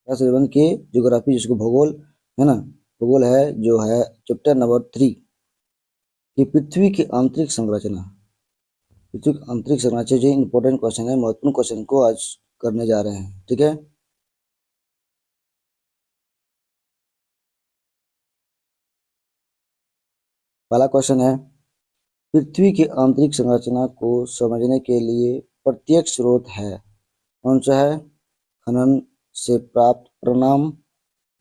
Class 11 के geography जिसको भूगोल है ना, भूगोल है जो है चैप्टर नंबर 3 कि पृथ्वी की आंतरिक संरचना। पृथ्वी की आंतरिक संरचना जो इंपॉर्टेंट क्वेश्चन है, महत्वपूर्ण क्वेश्चन को आज करने जा रहे हैं। ठीक है, पहला क्वेश्चन है, पृथ्वी की आंतरिक संरचना को समझने के लिए प्रत्येक स्रोत है। कौन सा है? खनन से प्राप्त परिणाम,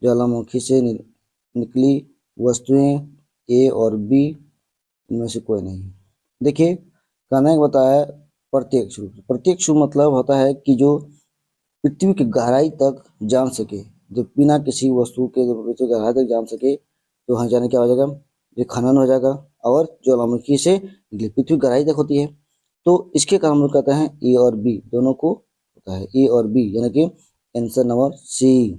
ज्वालामुखी से निकली वस्तुएं, ए और बी, इनमें से कोई नहीं। देखिए, कहना है बताया प्रत्येक स्वरूप। प्रत्येक स्वरूप मतलब होता है कि जो पृथ्वी की गहराई तक जान सके, जो बिना किसी वस्तु के पृथ्वी की गहराई तक जान सके, तो वहाँ जाने क्या हो जाएगा? ये खनन हो जाएगा। और ज्वालामुखी से निकली पृथ्वी गहराई तक होती है, तो इसके कारण हम लोग कहते हैं ए और बी दोनों को होता है। ए और बी यानी कि आंसर नंबर सी।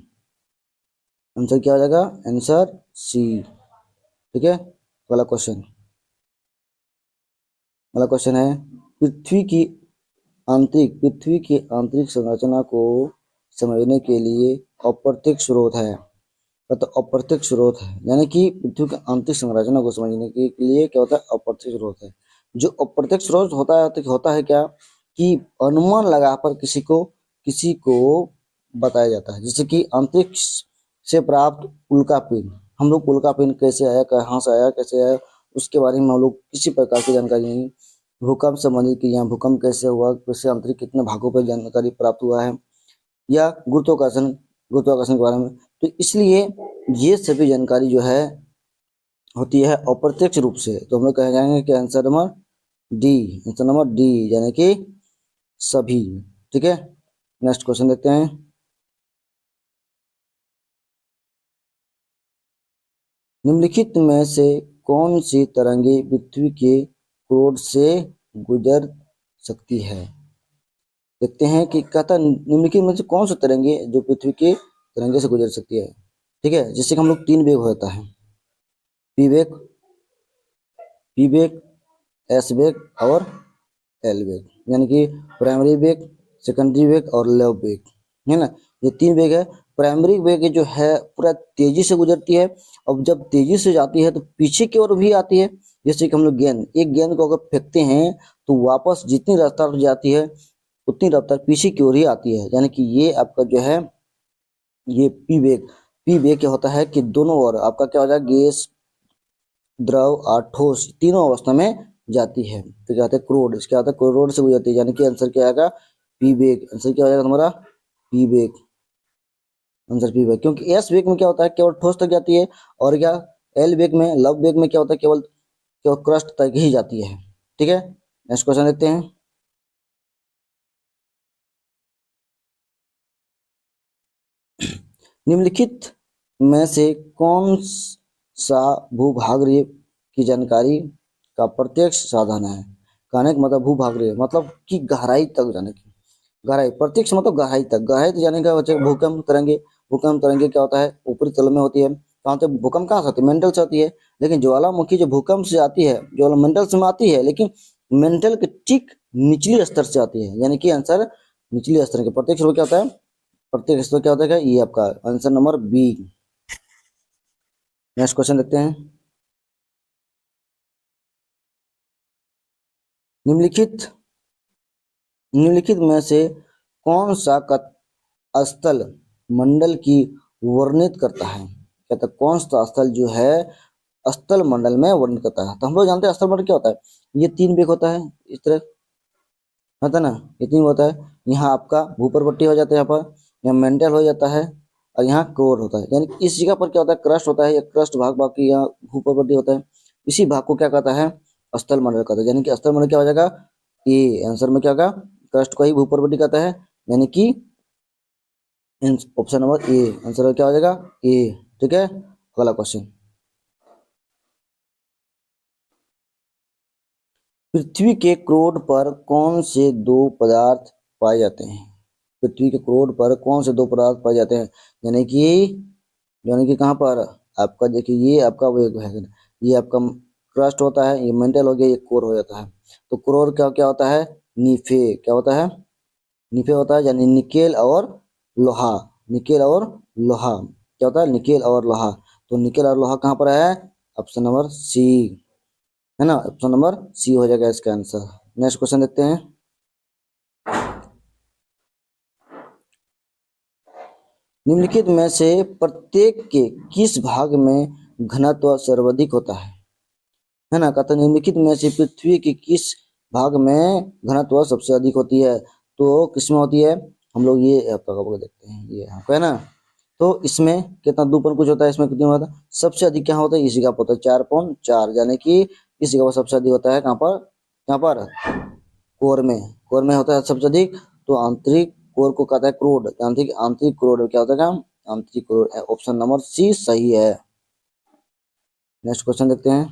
आंसर क्या हो जाएगा? Answer C. ठीक है, अगला क्वेश्चन। अगला क्वेश्चन है, पृथ्वी की आंतरिक संरचना को समझने के लिए अप्रत्यक्ष स्रोत है। तो अप्रत्यक्ष स्रोत है यानी कि पृथ्वी की आंतरिक संरचना को समझने के लिए क्या होता है? अप्रत्यक्ष स्रोत है। जो अप्रत्यक्ष स्रोत होता है तो होता है क्या कि अनुमान लगा पर किसी को बताया जाता है। जैसे कि अंतरिक्ष से प्राप्त उल्कापिंड, हम लोग उल्कापिंड कैसे आया, कहाँ से आया, कैसे आया, उसके बारे में हम लोग किसी प्रकार की जानकारी नहीं। भूकंप संबंधित कि यहाँ भूकंप कैसे हुआ, कैसे अंतरिक्ष कितने भागों पर जानकारी प्राप्त हुआ है, या गुरुत्वाकर्षण के बारे में। तो इसलिए ये सभी जानकारी जो है होती है अप्रत्यक्ष रूप से। तो हम लोग कह जाएंगे कि answer number D, answer number D यानी कि सभी। ठीक है, नेक्स्ट क्वेश्चन देखते हैं। निम्नलिखित में से कौन सी तरंगे पृथ्वी के क्रोड से गुजर सकती है? देखते हैं कि कहता निम्नलिखित में से कौन सी तरंगे जो पृथ्वी के तरंगे से गुजर सकती है। ठीक है, जिससे कि हम लोग 3 वेग होता है, पी वेग, पी वेग, एस वेग और एल वेग, यानी कि प्राइमरी वेग, सेकेंडरी वेग और लव वेग, है ना। ये 3 वेग है। प्राइमरी वेग जो है पूरा तेजी से गुजरती है, और जब तेजी से जाती है तो पीछे की ओर भी आती है। जैसे कि हम लोग एक गेंद को अगर फेंकते हैं तो वापस जितनी रफ्तार से जाती है उतनी रफ्तार पीछे की ओर ही आती है, यानी कि ये आपका जो है ये पी वेग। पी वेग क्या होता है कि दोनों ओर आपका क्या हो जाएगा? गैस, द्रव और ठोस तीनों अवस्था में जाती है। तो क्या होता है? क्रोड। इसका होता है क्रोड से गुजरती है, यानी कि आंसर क्या आएगा? पी वेग। आंसर क्या हो जाएगा तुम्हारा? पी वेग। आंसर पी वेग, क्योंकि एस वेग में क्या होता है? केवल ठोस तक जाती है। और क्या एल वेग में, लव वेग में क्या होता है? केवल केवल क्रस्ट तक ही जाती है। ठीक है, नेक्स्ट क्वेश्चन देखते हैं। निम्नलिखित में से कौन सा भूभागीय की जानकारी का प्रत्यक्ष साधन है? कहने का मतलब भूभागीय मतलब कि गहराई तक जाने की। गहराई, प्रत्यक्ष मतलब गहराई तक जाने का बच्चे। भूकंप तरंगे क्या होता है? ऊपरी तल में होती है। कहाँ से भूकंप कहाँ से आती है? मेंटल से आती है। लेकिन ज्वालामुखी जो भूकंप से आती है, ज्वालामंडल से आती है, लेकिन मेंटल के ठीक निचली स्तर से आती है, यानी कि आंसर निचली स्तर के। प्रत्यक्ष क्या होता है? प्रत्यक्ष क्या होता है? ये आपका answer number B. Next question देखते हैं। निम्नलिखित निम्नलिखित में से कौन सा स्थल मंडल की वर्णित करता है? कहता कौन सा स्थल जो है स्थल मंडल में वर्णित करता है? तो हम लोग जानते हैं स्थल मंडल क्या होता है। ये 3 वेग होता है, इस तरह होता है ना, ये 3 होता है। यहाँ आपका भूपर्वतीय हो जाता है, यहाँ पर यहाँ मेंटल हो जाता है, और यहाँ कोर होता है। यानी कि इस जगह पर क्या होता है? क्रस्ट होता है, या क्रस्ट भाग, बाकी यहाँ भूपर्वतीय होता है। इसी भाग को क्या कहता है? स्थल मंडल कहता है। यानी कि स्थल मंडल क्या हो जाएगा? ए। आंसर में क्या होगा? क्रस्ट को ही भूपर्वतीय कहता है, यानी कि ऑप्शन नंबर ए। आंसर क्या हो जाएगा? ए। ठीक है, अगला क्वेश्चन। पृथ्वी के क्रोड पर कौन से 2 पदार्थ पाए जाते हैं? पृथ्वी के क्रोड पर कौन से 2 पदार्थ पाए जाते हैं? यानी कि कहाँ पर? आपका देखिए, ये आपका वेग है, ये आपका क्रस्ट होता है, ये मेंटल हो गया, ये कोर हो जाता है। तो कोर क्या क्या होता है? नीफे। क्या होता है? नीफे होता है, यानी निकेल और लोहा। निकेल और लोहा। क्या होता है? निकेल और लोहा। तो निकेल और लोहा कहाँ पर है? ऑप्शन नंबर सी, है ना, ऑप्शन नंबर सी हो जाएगा इसका आंसर। नेक्स्ट क्वेश्चन देखते हैं। निम्नलिखित में से प्रत्येक के किस भाग में घनत्व सर्वाधिक होता है ना, कहते हैं निम्नलिखित में से पृथ्वी के किस भाग में घनत्व सबसे अधिक होती है? तो किसमें होती है? हम लोग ये आपका देखते हैं, ये यहाँ पे है ना। तो इसमें कितना 2 कुछ होता है, इसमें कितना होता है? सबसे अधिक क्या होता है? इसी का होता है 4.4, यानी कि इसी का सबसे अधिक होता है कहाँ पर? यहाँ पर कोर में। कोर में होता है सबसे अधिक। तो आंतरिक कोर को कहता है क्रोड, आंतरिक आंतरिक क्रोड क्या होता है? काम आंतरिक क्रोड। ऑप्शन नंबर सी सही है। नेक्स्ट क्वेश्चन देखते हैं।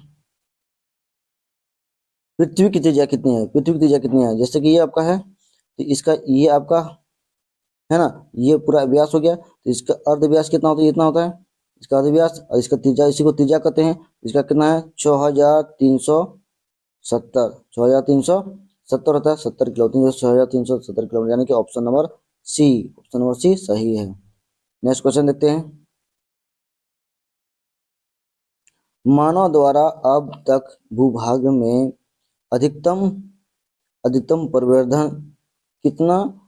पृथ्वी की त्रिज्या कितनी है? पृथ्वी की त्रिज्या कितनी है? जैसे कि ये आपका है, तो इसका ये आपका है ना, ये पूरा व्यास हो गया, तो इसका अर्ध व्यास कितना होता है? इतना होता है इसका अर्ध व्यास, और इसका त्रिज्या, इसी को त्रिज्या कहते हैं। इसका कितना है? 6370, 6370 होता है, 70 किलो, 6370 किलोमीटर, यानी कि option number C, option number C सही है। नेक्स्ट क्वेश्चन देखते हैं। मानव द्वारा अब तक भूभाग में अधिकतम अधिकतम परिवर्धन कितना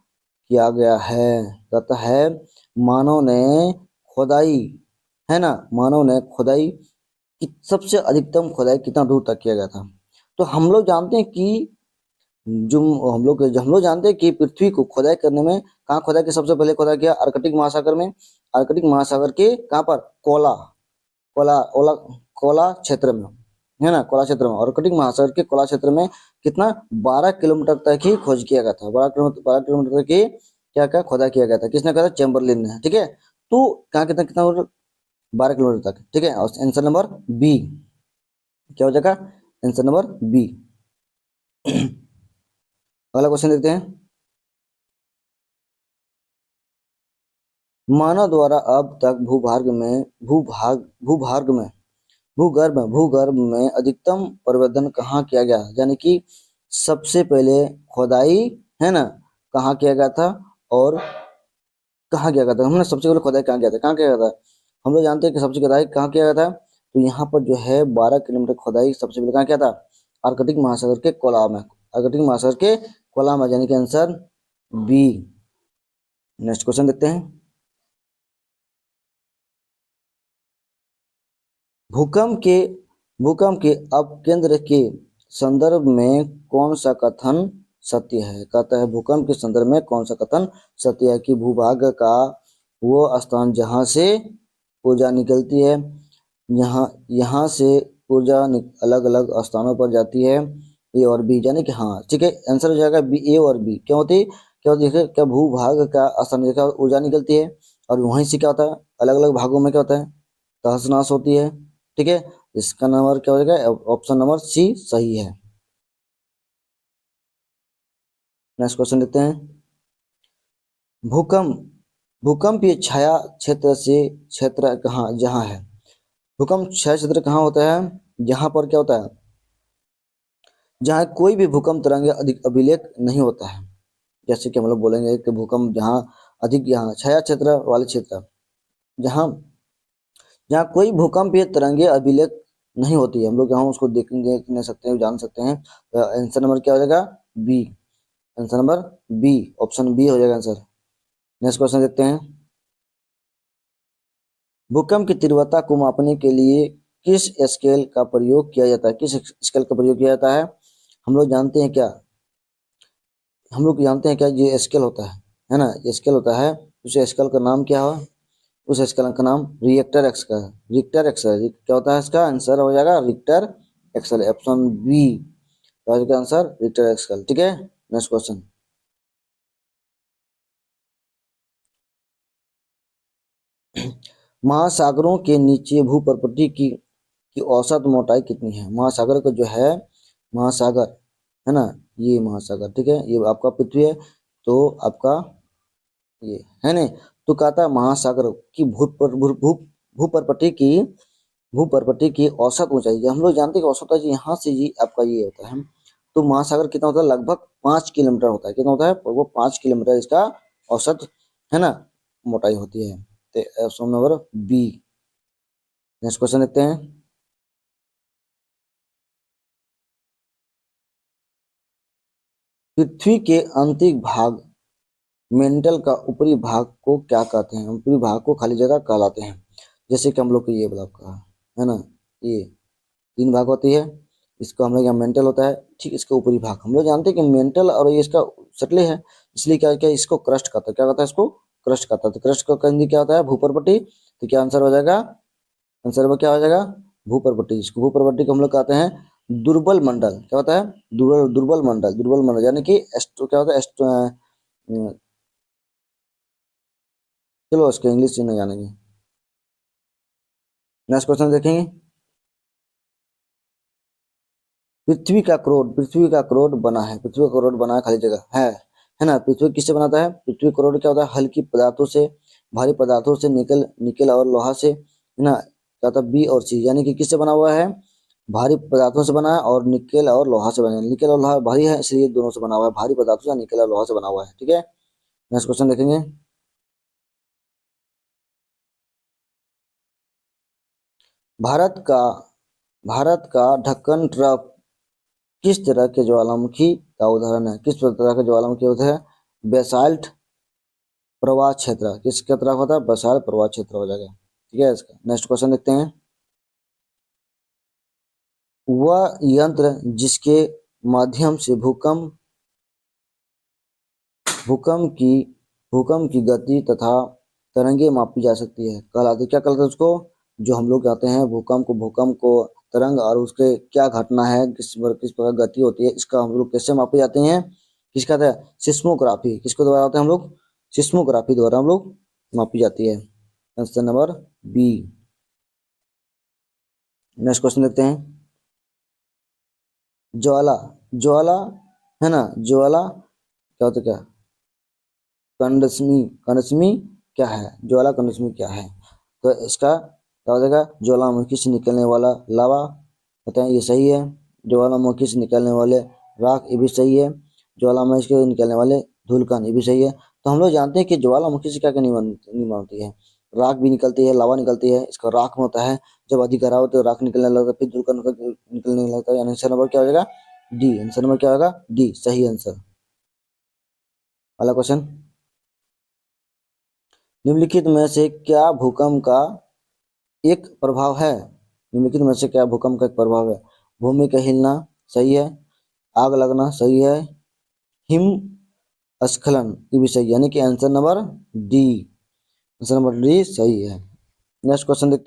किया गया है? कहता है मानव ने खुदाई, है ना, मानव ने खुदाई सबसे अधिकतम खुदाई कितना दूर तक किया गया था? तो हम लोग जानते हैं कि जो हम लोग जानते हैं कि पृथ्वी को खुदाई करने में कहाँ खुदाई की? सबसे पहले खुदाई किया आर्कटिक महासागर में। आर्कटिक महासागर के कहाँ पर? कोला कोला ओला कोला क्षेत्र में, है ना, कोला क्षेत्र में। और आर्कटिक महासागर के कोला क्षेत्र में कितना? 12 किलोमीटर तक ही खोज किया गया था। 12 किलोमीटर तक ही क्या क्या खोदा किया गया था? किसने कहा था? चैम्बरलिन ने। ठीक है, तो कहाँ कितना कितना 12 किलोमीटर तक। ठीक है, और आंसर नंबर बी क्या हो जाएगा? Answer number B. अगला क्वेश्चन देखते हैं। मानव द्वारा अब तक भूगर्भ में अधिकतम परिवर्तन कहाँ किया गया? यानी कि सबसे पहले खुदाई, है ना, कहाँ किया गया था? और कहाँ किया गया था? हमने सबसे पहले खुदाई कहाँ किया था? कहाँ किया गया था? हम लोग जानते हैं कि सबसे खुदाई कहाँ किया गया था। तो यहाँ पर जो है 12 किलोमीटर खुदाई सबसे पहले कहाँ किया था? आर्कटिक महासागर के कोला में। आर्कटिक महासागर के कोला में, यानी कि आंसर बी। नेक्स्ट क्वेश्चन देखते हैं। भूकंप के भूकंप के अपकेंद्र के संदर्भ में कौन सा कथन सत्य है? कहता है भूकंप के संदर्भ में कौन सा कथन सत्य है? कि भूभाग का वो स्थान जहाँ से ऊर्जा निकलती है, यहाँ यहाँ से ऊर्जा अलग अलग स्थानों पर जाती है, ए और बी, यानी कि हाँ, ठीक है, आंसर हो जाएगा बी, ए और बी। क्या होती है? क्या भूभाग का स्थान जगह ऊर्जा निकलती है, और वहीं से क्या होता है? अलग अलग भागों में क्या होता है? तहस नहस होती है। ठीक है, इसका नंबर क्या हो जाएगा? ऑप्शन नंबर सी सही है। नेक्स्ट क्वेश्चन देखते हैं। भूकंप भूकंपीय छाया क्षेत्र से क्षेत्र कहाँ जहाँ है? भूकंप छाया क्षेत्र कहाँ होता है? जहाँ पर क्या होता है? जहाँ कोई भी भूकंप तरंग अधिक अभिलेख नहीं होता है। जैसे कि हम लोग बोलेंगे कि भूकंप जहाँ अधिक, यहाँ छाया क्षेत्र वाले क्षेत्र, जहाँ जहाँ कोई भूकंपीय तरंगे अभिलेख नहीं होती है, हम लोग यहाँ उसको देखेंगे, देख नहीं सकते हैं, जान सकते हैं। आंसर नंबर क्या हो जाएगा? B, answer number B, option B हो जाएगा आंसर। नेक्स्ट क्वेश्चन देखते हैं। भूकंप की तीव्रता को मापने के लिए किस स्केल का प्रयोग किया जाता है? किस स्केल का प्रयोग किया जाता है? हम लोग जानते हैं क्या? हम लोग जानते हैं क्या ये स्केल होता है ना, स्केल होता है। उस स्केल का नाम क्या है? उस स्केल का नाम रिएक्टर एक्स का है। रिक्टर एक्सल क्या होता है? इसका आंसर हो जाएगा रिक्टर एक्सल, ऑप्शन बी का आंसर रिक्टर एक्सल। ठीक है, नेक्स्ट क्वेश्चन। महासागरों के नीचे भूप्रपट्टी की औसत मोटाई कितनी है? महासागर का जो है, महासागर है ना, ये महासागर, ठीक है, ये आपका पृथ्वी है, तो आपका ये है ना। तो कहता है महासागर की भूप्रपट्टी की औसत ऊंचाई, हम लोग जानते हैं कि औसत ऊंचाई यहाँ से ये आपका ये होता है। तो महासागर कितना होता है? लगभग 5 किलोमीटर होता है। कितना होता है? वो 5 किलोमीटर इसका औसत, है ना, मोटाई होती है। तो option number B. Next question देखते हैं। पृथ्वी के आंतरिक भाग मेंटल का ऊपरी भाग को क्या कहते हैं? ऊपरी भाग को खाली जगह कहलाते हैं। जैसे कि हम लोग को ये ब्लॉक कहा है ना, ये तीन भाग होती है, इसको हम लोग यहाँ मेंटल होता है, ठीक इसका ऊपरी भाग हम लोग जानते हैं कि मेंटल और ये इसका सटले है, इसलिए क्या क्या इसको क्रस्ट कहता है। क्या कहता है इसको? क्रस्ट कहता है। तो क्रस्ट का कंजी क्या होता है? भूपरपट्टी। तो क्या आंसर हो जाएगा? आंसर में क्या हो जाएगा? भूपरपट्टी। इसको भूपरपट्टी को हम लोग कहते हैं दुर्बल मंडल। क्या होता है? दुर्बल दुर्बल मंडल। दुर्बल मंडल यानी कि एस्ट्रो क्या होता है? चलो उसके इंग्लिश नहीं जानेंगे। नेक्स्ट क्वेश्चन देखेंगे। पृथ्वी का करोड़ बना है। पृथ्वी का करोड़ बना है, खाली जगह है ना। पृथ्वी किससे बनाता है? पृथ्वी करोड़ क्या होता है? हल्की पदार्थों से, भारी पदार्थों से, निकल निकल और लोहा से, है ना। क्या होता है? बी और सी, यानी कि किससे बना हुआ है? भारी पदार्थों से बना है और निकेल और लोहा से बना है। निकेल और लोहा भारी है, इसलिए दोनों से बना हुआ है। भारी पदार्थों से, निकेल और लोहा से बना हुआ है। ठीक है, नेक्स्ट क्वेश्चन देखेंगे। भारत का भारत का ढक्कन ट्रफ किस तरह के ज्वालामुखी का उदाहरण है? किस तरह के ज्वालामुखी होता है? बेसाल्ट प्रवाह क्षेत्र। किसके तरफ होता है? बेसाल्ट प्रवाह क्षेत्र हो जाएगा। ठीक है, इसका नेक्स्ट क्वेश्चन देखते हैं। वह यंत्र जिसके माध्यम से भूकंप की भूकंप की गति तथा तरंगे मापी जा सकती है, कहलाती क्या कहलाता है उसको? जो हम लोग कहते हैं भूकंप को तरंग और उसके क्या घटना है, किस प्रकार गति होती है, इसका हम लोग कैसे मापे जाते हैं? किस कहते हैं? सिस्मोग्राफी। किसको द्वारा होते हैं हम लोग? सिस्मोग्राफी द्वारा हम लोग मापी जाती है। Answer number B. Next question देखते हैं। ज्वाला ज्वाला है ना, ज्वाला क्या होता है? क्या कंडसमी कंडसमी क्या है? ज्वाला कंडसमी क्या है? तो इसका क्या हो जाएगा? ज्वालामुखी से निकलने वाला लावा होता है, ये सही है। ज्वालामुखी से निकलने वाले राख, ये भी सही है। ज्वालामुखी से निकलने वाले धूलकण, ये भी सही है। तो हम लोग जानते हैं कि ज्वालामुखी से क्या क्या नहीं होती है? राख भी निकलती है, लावा निकलती है। इसका राख में होता है, जब अधिक गहरा होता है तो राख निकलने लगता है, फिर धूलकण निकलने लगता है। यानी आंसर नंबर क्या हो जाएगा? डी। आंसर नंबर क्या होगा? डी, सही आंसर। अगला क्वेश्चन। निम्नलिखित में से क्या भूकंप का एक प्रभाव है? निम्नलिखित में से क्या भूकंप का एक प्रभाव है? भूमि का हिलना सही है, आग लगना सही है, हिमस्खलन ये भी सही है, यानी कि answer number D. Answer number D सही है। नेक्स्ट क्वेश्चन देखते हैं।